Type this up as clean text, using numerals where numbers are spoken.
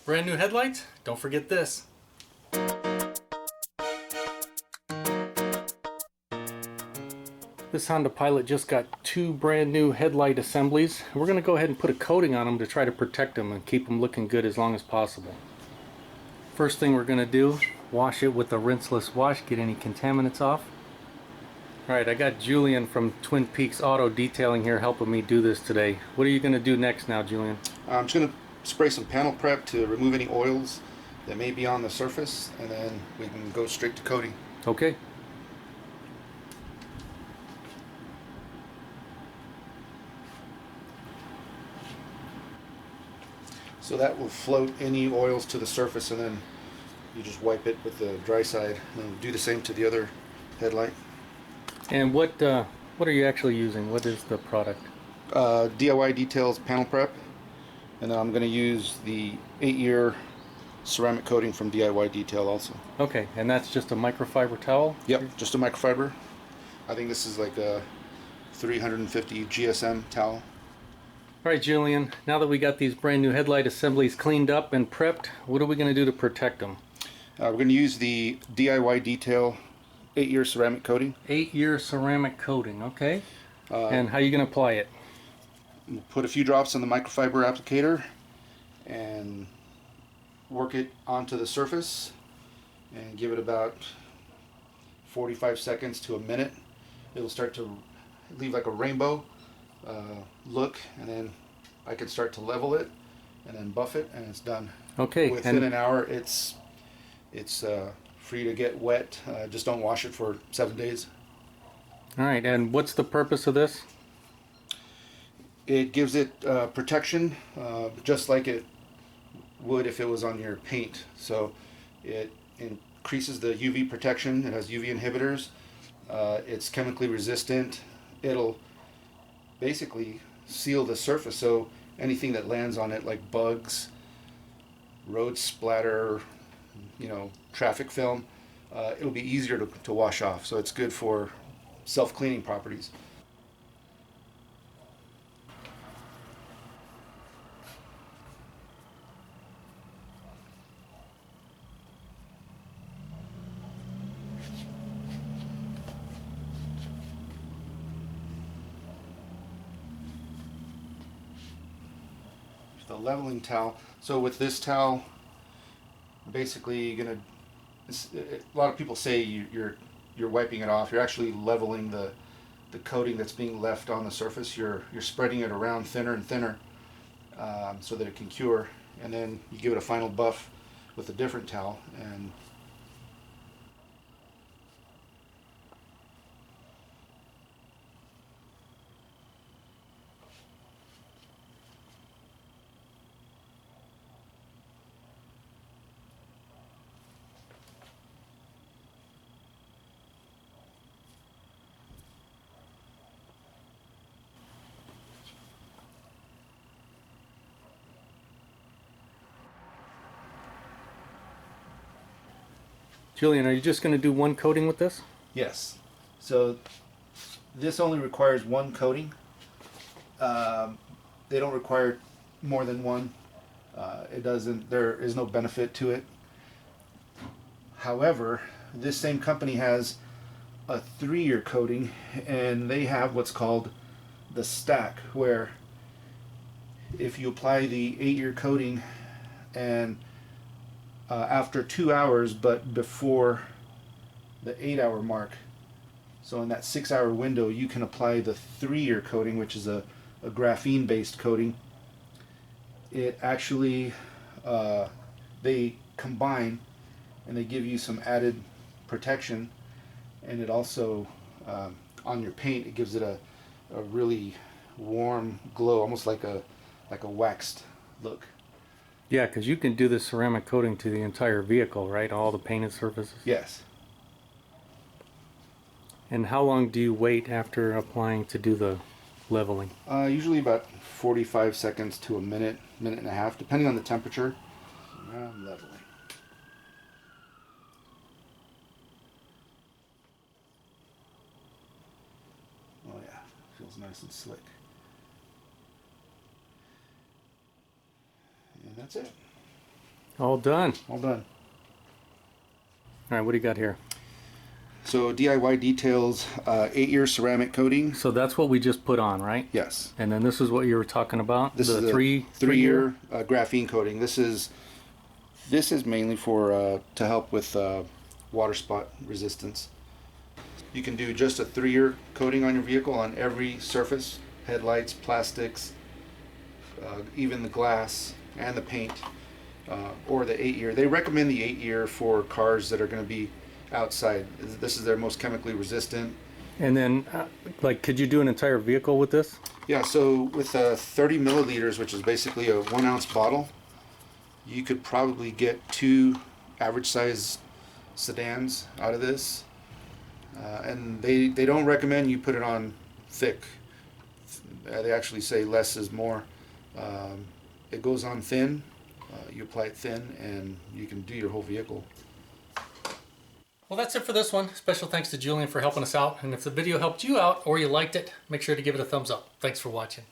Brand new headlights? Don't forget this. This Honda Pilot just got two brand new headlight assemblies. We're going to go ahead and put a coating on them to try to protect them and keep them looking good as long as possible. First thing we're going to do, wash it with a rinseless wash, get any contaminants off. Alright, I got Julian from Twin Peaks Auto Detailing here helping me do this today. What are you going to do next now, Julian? I'm just going to spray some panel prep to remove any oils that may be on the surface, and then we can go straight to coating. Okay. So that will float any oils to the surface, and then you just wipe it with the dry side, and do the same to the other headlight. And what are you actually using? What is the product? DIY Details panel prep, and then I'm going to use the 8-year ceramic coating from DIY Detail also. Okay, and that's just a microfiber towel? Yep, just a microfiber. I think this is like a 350 GSM towel. Alright, Julian, now that we got these brand new headlight assemblies cleaned up and prepped, what are we going to do to protect them? We're going to use the DIY Detail 8-year ceramic coating. 8-year ceramic coating, okay. And how are you going to apply it? We'll put a few drops on the microfiber applicator and work it onto the surface and give it about 45 seconds to a minute. It'll start to leave like a rainbow look, and then I can start to level it and then buff it, and it's done. Okay. Within an hour, it's free to get wet. Just don't wash it for 7 days. All right. And what's the purpose of this? It gives it protection, just like it would if it was on your paint. So it increases the UV protection. It has UV inhibitors. It's chemically resistant. It'll basically seal the surface, so anything that lands on it, like bugs, road splatter, traffic film, it'll be easier to wash off. So it's good for self-cleaning properties. The leveling towel. So with this towel, basically you're gonna. A lot of people say you're wiping it off. You're actually leveling the coating that's being left on the surface. You're spreading it around thinner and thinner, so that it can cure. And then you give it a final buff with a different towel, and Julian, are you just going to do one coating with this? yes. So this only requires one coating. They don't require more than one. It doesn't. There is no benefit to it. However, this same company has a 3-year coating, and they have what's called the stack, where if you apply the 8-year coating and after 2 hours, but before the 8-hour mark, so in that 6-hour window, you can apply the 3-year coating, which is a graphene based coating. It actually, they combine and they give you some added protection, and it also, on your paint, it gives it a really warm glow, almost like a waxed look. Yeah, because you can do the ceramic coating to the entire vehicle, right? All the painted surfaces? Yes. And how long do you wait after applying to do the leveling? Usually about 45 seconds to a minute, minute and a half, depending on the temperature. Around leveling. Oh yeah, feels nice and slick. And that's it. All done. All done. All right, what do you got here? So DIY details 8-year ceramic coating. So that's what we just put on, right? Yes. And then this is what you were talking about. This the is three year graphene coating. This is mainly for to help with water spot resistance. You can do just a 3-year coating on your vehicle on every surface, headlights, plastics, even the glass and the paint, or the 8-year. They recommend the 8-year for cars that are going to be outside. This is their most chemically resistant. And then, like, could you do an entire vehicle with this? Yeah, so with 30 milliliters, which is basically a 1-ounce bottle, you could probably get 2 average size sedans out of this. And they don't recommend you put it on thick. They actually say less is more. It goes on thin. You apply it thin and you can do your whole vehicle. Well, that's it for this one. Special thanks to Julian for helping us out. And if the video helped you out or you liked it, make sure to give it a thumbs up. Thanks for watching.